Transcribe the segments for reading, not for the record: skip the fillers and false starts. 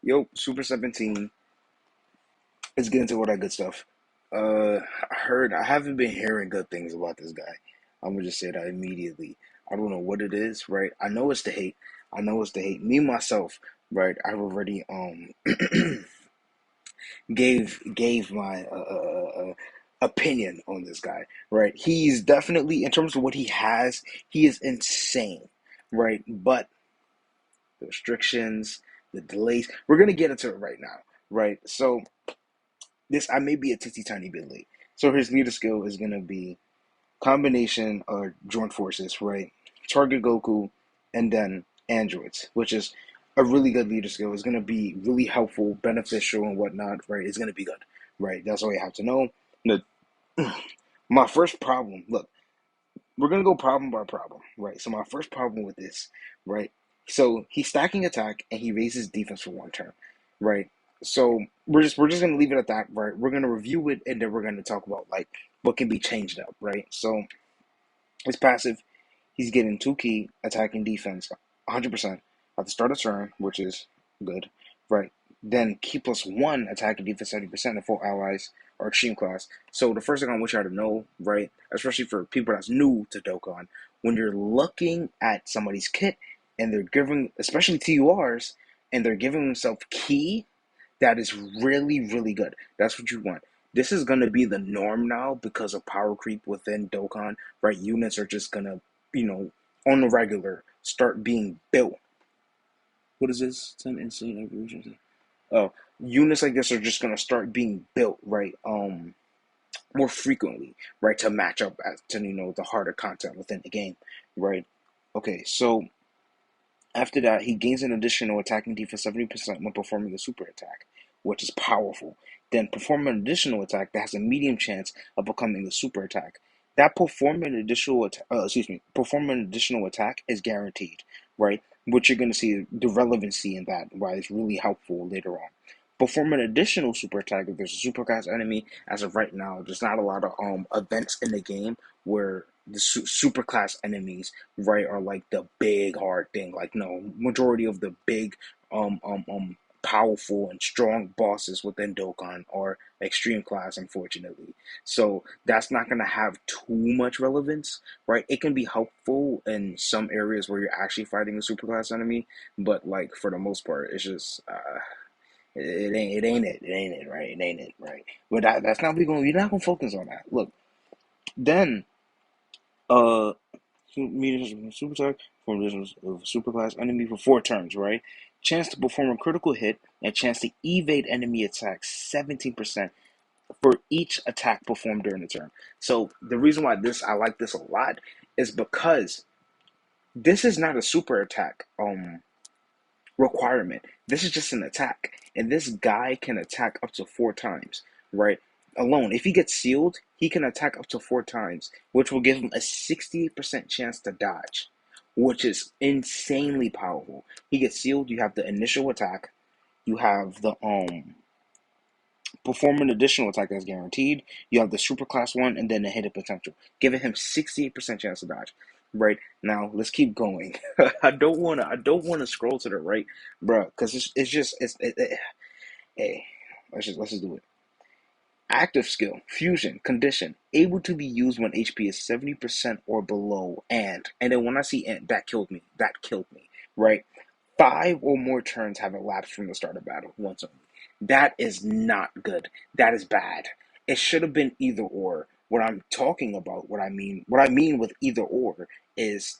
Yo, Super 17. Let's get into all that good stuff. I haven't been hearing good things about this guy. I'm gonna just say that immediately. I don't know what it is, right? I know it's the hate. I know it's the hate. Me myself, right? I've already gave my opinion on this guy, right? He's definitely, in terms of what he has, he is insane, right? But the restrictions, the delays, we're gonna get into it right now, right? So this I may be a titty tiny bit late. So his leader skill is gonna be combination of joint forces, right? Target Goku and then androids, which is a really good leader skill. It's gonna be really helpful, beneficial, and whatnot, right? It's gonna be good, right? That's all you have to know. The, my first problem, look, we're gonna go problem by problem, right? So my first problem with this, right? So he's stacking attack and he raises defense for one turn, right? So we're just gonna leave it at that, right? We're gonna review it and then we're gonna talk about like what can be changed up, right? So his passive, he's getting 2 key attack and defense, 100% at the start of turn, which is good, right? Then key plus one attack and defense 70% if all allies are extreme class. So the first thing I want y'all to know, right, especially for people that's new to Dokkan, when you're looking at somebody's kit and they're giving, especially TURs, and they're giving themselves key, that is really, really good. That's what you want. This is going to be the norm now because of power creep within Dokkan, right? Units are just going to, on the regular, start being built. What is this? 10 instant evolution. Oh, units like this are just going to start being built, right? More frequently, right? To match up to, the harder content within the game, right? Okay, so after that, he gains an additional attacking defense 70% when performing a super attack, which is powerful. Then perform an additional attack that has a medium chance of becoming a super attack. That perform an additional attack is guaranteed, right? Which you're going to see the relevancy in that, why it's really helpful later on. Perform an additional super attack if there's a super class enemy. As of right now, there's not a lot of events in the game where the super class enemies, right, are like the big hard thing. Like, no, majority of the big powerful and strong bosses within Dokkan are extreme class, unfortunately. So that's not gonna have too much relevance, right? It can be helpful in some areas where you're actually fighting a super class enemy, but like for the most part, it's just it ain't it, right? It ain't it, right? But that's not we're not gonna focus on that. Look, then uh mediums super attack from additions of super class enemy for 4 turns, right? Chance to perform a critical hit and chance to evade enemy attacks 17% for each attack performed during the turn. So the reason why this I like this a lot is because this is not a super attack requirement. This is just an attack. And this guy can attack up to 4 times, right? Alone. If he gets sealed, he can attack up to 4 times, which will give him a 68% chance to dodge, which is insanely powerful. He gets sealed, you have the initial attack, you have the perform an additional attack that's guaranteed, you have the super class one, and then the hidden potential, giving him 68% chance to dodge. Right now, let's keep going. I don't wanna scroll to the right, bro, because hey, let's just do it. Active skill, fusion, condition, able to be used when HP is 70% or below, and then when I see and that killed me. That killed me, right? 5 or more turns have elapsed from the start of battle, once only. That is not good. That is bad. It should have been either or. What I'm talking about, what I mean with either or is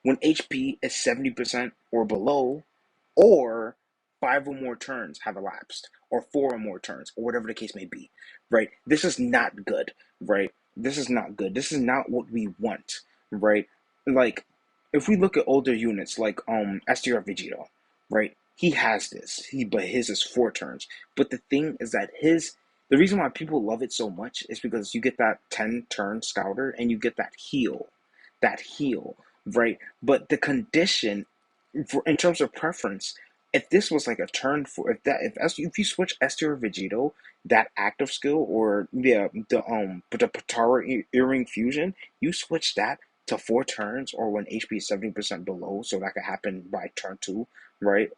when HP is 70% or below, or 5 or more turns have elapsed, or 4 or more turns, or whatever the case may be, right? This is not good, right? This is not good. This is not what we want, right? Like, if we look at older units like STR Vegito, right? He has this. But his is 4 turns. But the thing is that the reason why people love it so much is because you get that 10 turn scouter and you get that heal, right? But the condition, in terms of preference, if this was like a turn for if you switch Esther or Vegito, that active skill, or yeah, the Patara earring fusion, you switch that to 4 turns or when HP is 70% below, so that could happen by turn 2, right?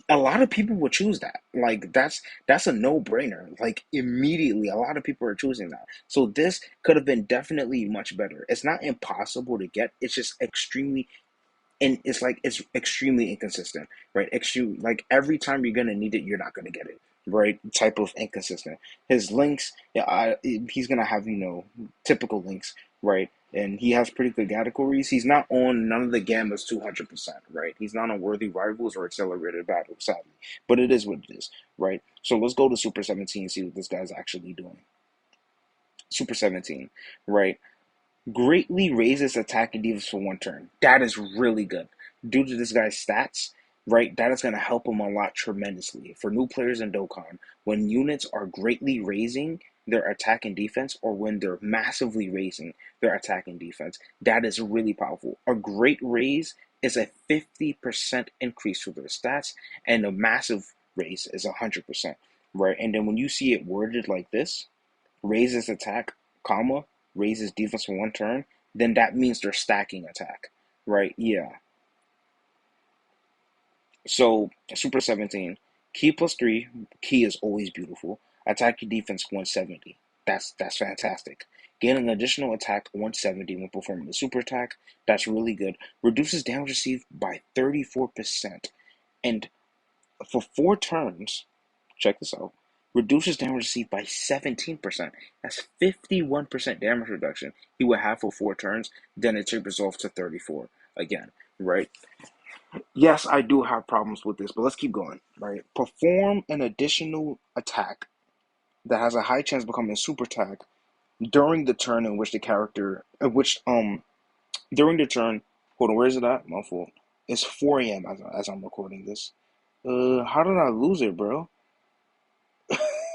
A lot of people would choose that. Like that's a no-brainer. Like immediately, a lot of people are choosing that. So this could have been definitely much better. It's not impossible to get. It's just extremely, and it's like it's extremely inconsistent, right? Extreme, like every time you're gonna need it, you're not gonna get it, right? Type of inconsistent. His links, yeah, he's gonna have typical links, right? And he has pretty good categories. He's not on none of the gammas 200%, right? He's not on worthy rivals or accelerated battles, sadly, but it is what it is, right? So let's go to Super 17 and see what this guy's actually doing. Super 17, right? Greatly raises attack and defense for 1 turn. That is really good. Due to this guy's stats, right, that is going to help him a lot tremendously. For new players in Dokkan, when units are greatly raising their attack and defense, or when they're massively raising their attack and defense, that is really powerful. A great raise is a 50% increase to their stats, and a massive raise is 100%, right? And then when you see it worded like this, raises attack, comma, raises defense for 1 turn, then that means they're stacking attack, right? Yeah. So Super 17, key +3, key is always beautiful. Attack your defense 170. That's fantastic. Gain an additional attack 170 when performing a super attack. That's really good. Reduces damage received by 34%. And for 4 turns, check this out. Reduces damage received by 17%. That's 51% damage reduction he would have for 4 turns. Then it tapers off to 34 again, right? Yes, I do have problems with this, but let's keep going, right? Perform an additional attack that has a high chance of becoming a super attack during the turn in which the character, during the turn, hold on, where is it at? My fault. It's 4 a.m. As I'm recording this. How did I lose it, bro?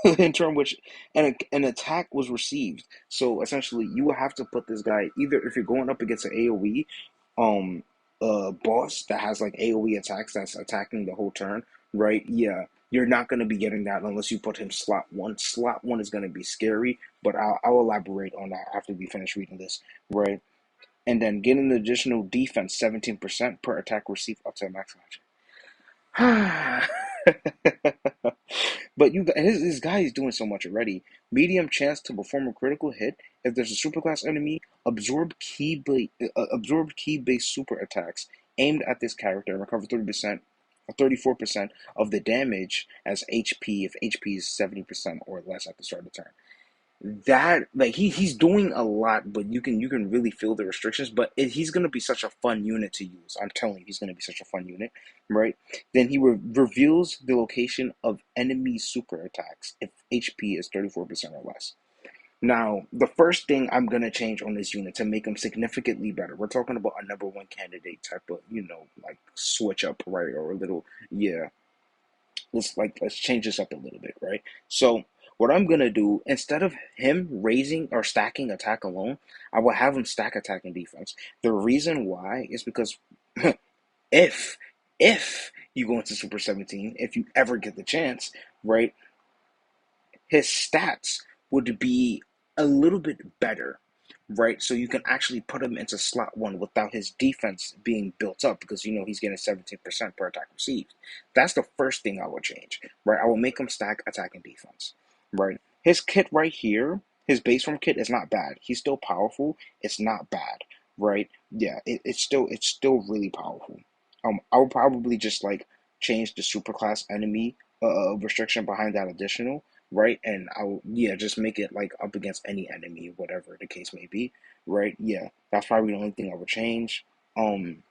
In turn which an attack was received. So essentially, you will have to put this guy either if you're going up against an AOE, boss that has like AOE attacks that's attacking the whole turn, right? Yeah, you're not gonna be getting that unless you put him slot one. Slot one is gonna be scary, but I'll elaborate on that after we finish reading this, right? And then get an additional defense 17% per attack received up to a max action. But his guy is doing so much already. Medium chance to perform a critical hit if there's a superclass enemy. Absorb key based super attacks aimed at this character and recover 30%, 34% of the damage as HP if HP is 70% or less at the start of the turn. That like he's doing a lot, but you can really feel the restrictions. But he's gonna be such a fun unit to use. I'm telling you, he's gonna be such a fun unit, right? Then he reveals the location of enemy super attacks if HP is 34% or less. Now, the first thing I'm gonna change on this unit to make him significantly better, we're talking about a number one candidate type of, like switch up, right? Or a little, yeah, let's change this up a little bit, right? So what I'm gonna do, instead of him raising or stacking attack alone, I will have him stack attack and defense. The reason why is because if if you go into Super 17, if you ever get the chance, right, his stats would be a little bit better, right? So you can actually put him into slot one without his defense being built up because he's getting 17% per attack received. That's the first thing I would change, right? I will make him stack attack and defense, right? His kit right here, his base form kit is not bad. He's still powerful. It's not bad, right? Yeah, it's still really powerful. I would probably just like change the superclass enemy restriction behind that additional, right? And I'll yeah, just make it like up against any enemy, whatever the case may be, right? Yeah, that's probably the only thing I would change. Um,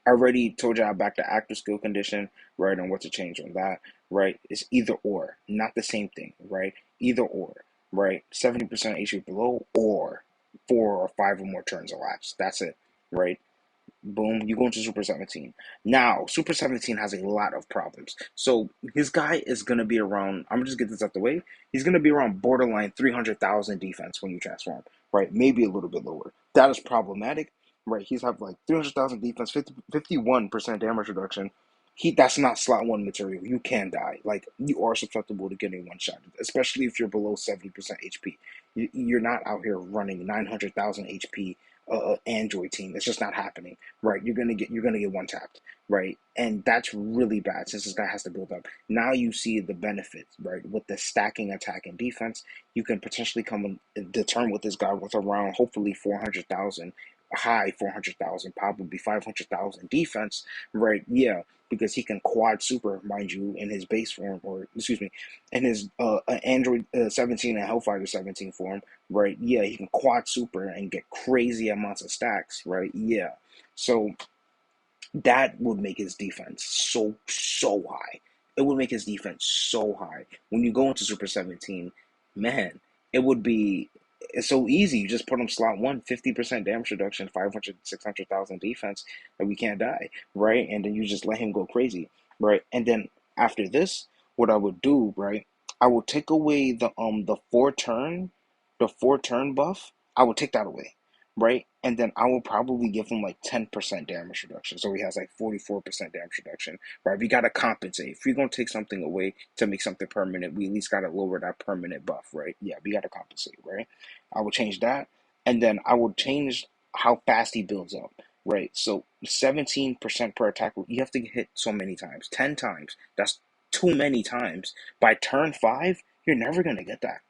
I already told you I back the active skill condition, right, on what to change on that, right? It's either or, not the same thing, right? Either or, right? 70% HP below, or 4 or 5 or more turns elapsed. That's it, right? Boom, you go into Super 17. Now, Super 17 has a lot of problems. So his guy is going to be around, I'm going to just get this out the way. He's going to be around borderline 300,000 defense when you transform, right? Maybe a little bit lower. That is problematic, right? He's have like 300,000 defense, 51% damage reduction. That's not slot one material. You can die. Like, you are susceptible to getting one shot, especially if you're below 70% HP. You're not out here running 900,000 HP Android team. It's just not happening, right? You're gonna get one tapped, right? And that's really bad since this guy has to build up. Now you see the benefits, right? With the stacking attack and defense, you can potentially come and determine with this guy with around hopefully 400,000, high 400,000, probably 500,000 defense, right? Yeah, because he can quad super, mind you, in his base form, or excuse me, in his Android 17 and Hellfire 17 form, right? Yeah, he can quad super and get crazy amounts of stacks, right? Yeah. So that would make his defense so high. It would make his defense so high. When you go into Super 17, man, it would be it's so easy. You just put him slot one, 50% damage reduction, 500, 600,000 defense, and we can't die, right? And then you just let him go crazy, right? And then after this, what I would do, right? I will take away the 4 turn buff. I will take that away, right? And then I will probably give him like 10% damage reduction. So he has like 44% damage reduction, right? We got to compensate. If we're going to take something away to make something permanent, we at least got to lower that permanent buff, right? Yeah, we got to compensate, right? I will change that. And then I will change how fast he builds up, right? So 17% per attack, you have to hit so many times, 10 times. That's too many times. By turn 5, you're never going to get that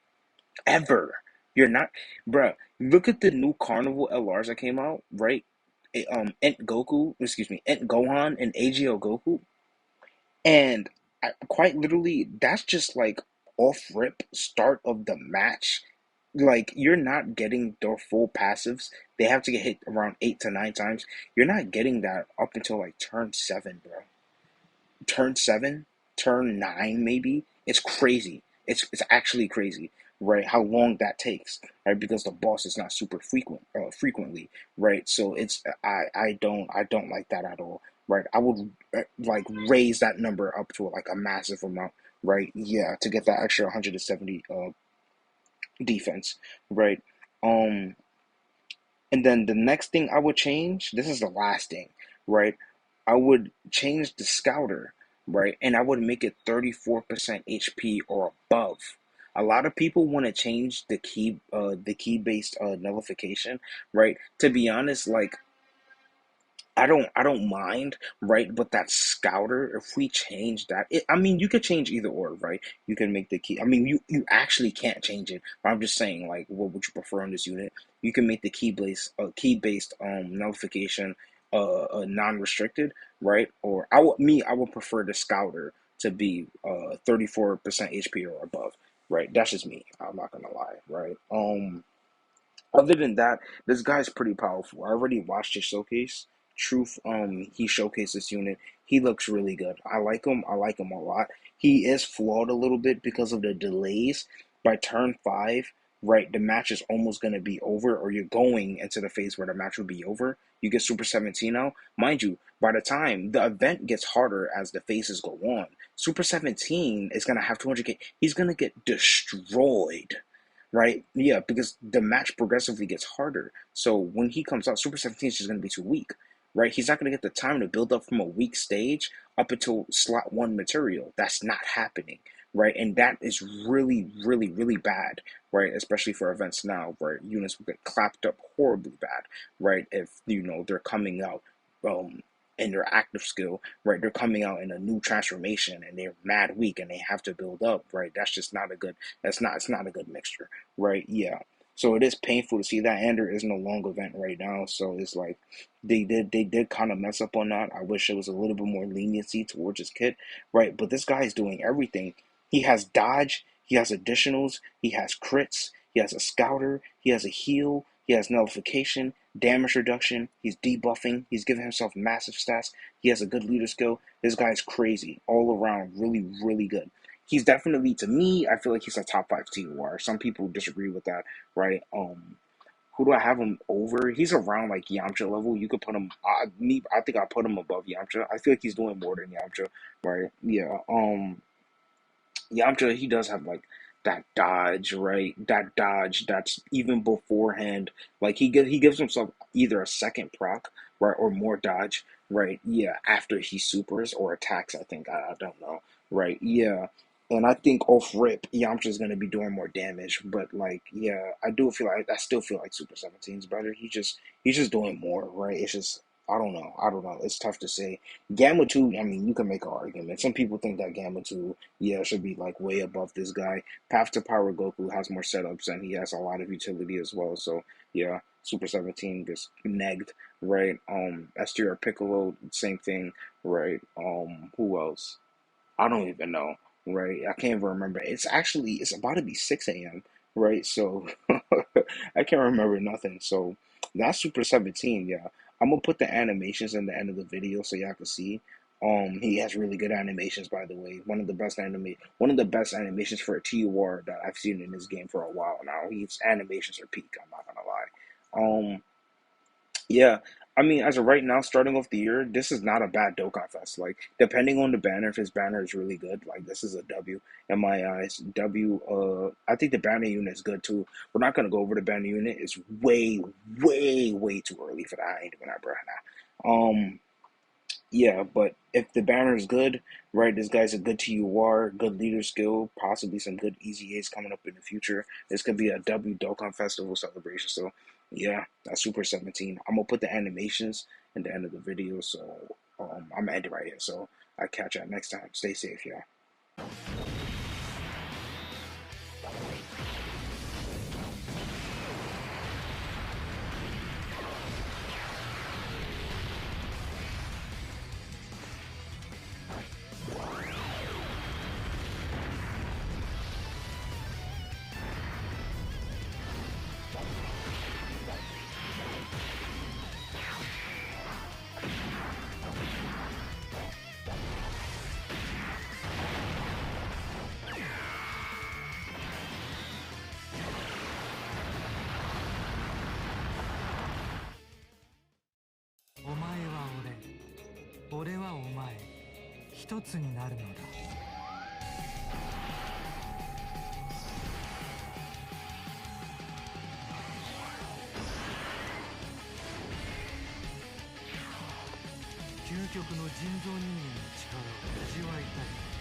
ever. You're not, bruh. Look at the new Carnival LRs that came out, right? Ent Goku, excuse me, Ent Gohan and AGO Goku, and quite literally, that's just like off rip start of the match. Like you're not getting their full passives. They have to get hit around 8 to 9 times. You're not getting that up until like turn 7, bro. Turn 7, turn 9, maybe. It's crazy. It's actually crazy, right? How long that takes, right? Because the boss is not super frequently, right? So I don't like that at all, right? I would like raise that number up to like a massive amount, right? Yeah, to get that extra 170 defense, right? Um, and then the next thing I would change, this is the last thing, right? I would change the scouter, right? And I would make it 34% HP or above. A lot of people want to change the key based nullification, right? To be honest, like I don't mind, right? But that scouter, if we change that, I mean, you could change either or, right? You can make the key. I mean, you actually can't change it. But I'm just saying, like, what would you prefer on this unit? You can make the key based nullification non-restricted, right? Or I would prefer the scouter to be 34% HP or above, right? That's just me. I'm not gonna lie, right? Other than that, this guy's pretty powerful. I already watched his showcase. Truth, he showcased this unit. He looks really good. I like him. I like him a lot. He is flawed a little bit because of the delays. By turn 5, right, the match is almost gonna be over, or you're going into the phase where the match will be over. You get Super 17 now. Mind you, by the time the event gets harder as the phases go on, Super 17 is gonna have 200k. He's gonna get destroyed, right? Yeah, because the match progressively gets harder. So when he comes out, Super 17 is just going to be too weak, right? He's not going to get the time to build up from a weak stage up until slot 1 material. That's not happening, right? And that is really, really, really bad, right? Especially for events now, where units will get clapped up horribly bad, right? If, they're coming out. Um, in their active skill, right? They're coming out in a new transformation and they're mad weak and they have to build up, right? That's just not a good it's not a good mixture, right? Yeah. So it is painful to see that, and there is no long event right now. So it's like they did kind of mess up on that. I wish it was a little bit more leniency towards his kit, right? But this guy is doing everything. He has dodge, he has additionals, he has crits, he has a scouter, he has a heal, he has nullification, damage reduction, he's debuffing, he's giving himself massive stats, he has a good leader skill. This guy's crazy. All around, really, really good. He's definitely, to me, I feel like he's a top 5 TUR. Some people disagree with that, right? Who do I have him over? He's around like Yamcha level. You could put him. I think I put him above Yamcha. I feel like he's doing more than Yamcha, right? Yeah. Yamcha, he does have like that dodge, right? That dodge that's even beforehand. Like he gives himself either a second proc, right, or more dodge, right? Yeah, after he supers or attacks. I think I don't know, right? Yeah. And I think off rip, Yamcha's gonna be doing more damage. But like, yeah, I still feel like Super 17's better. He's just doing more, right? It's just I don't know. I don't know. It's tough to say. Gamma 2, I mean, you can make an argument. Some people think that Gamma 2, yeah, should be like way above this guy. Path to Power Goku has more setups and he has a lot of utility as well. So yeah, Super 17 gets negged, right? STR Piccolo, same thing, right? Who else? I don't even know, right? I can't even remember. It's about to be 6 a.m., right? So I can't remember nothing. So that's Super 17, yeah. I'm gonna put the animations in the end of the video so y'all can see. He has really good animations, by the way. One of the best animations for a TUR that I've seen in this game for a while now. His animations are peak, I'm not gonna lie. Yeah, I mean, as of right now, starting off the year, this is not a bad Dokkan Fest. Like, depending on the banner, if his banner is really good, like this is a W in my eyes. W. I think the banner unit is good too. We're not gonna go over the banner unit. It's way too early for that. I ain't doing that, bro. Nah. Yeah, but if the banner is good, right, this guy's a good TUR, good leader skill, possibly some good easy A's coming up in the future. This could be a W Dokkan Festival celebration. So, yeah, that's Super 17. I'm gonna put the animations in the end of the video. So, I'm gonna end it right here. So, I catch y'all next time. Stay safe, y'all.究極の人造人間の力を味わいたい。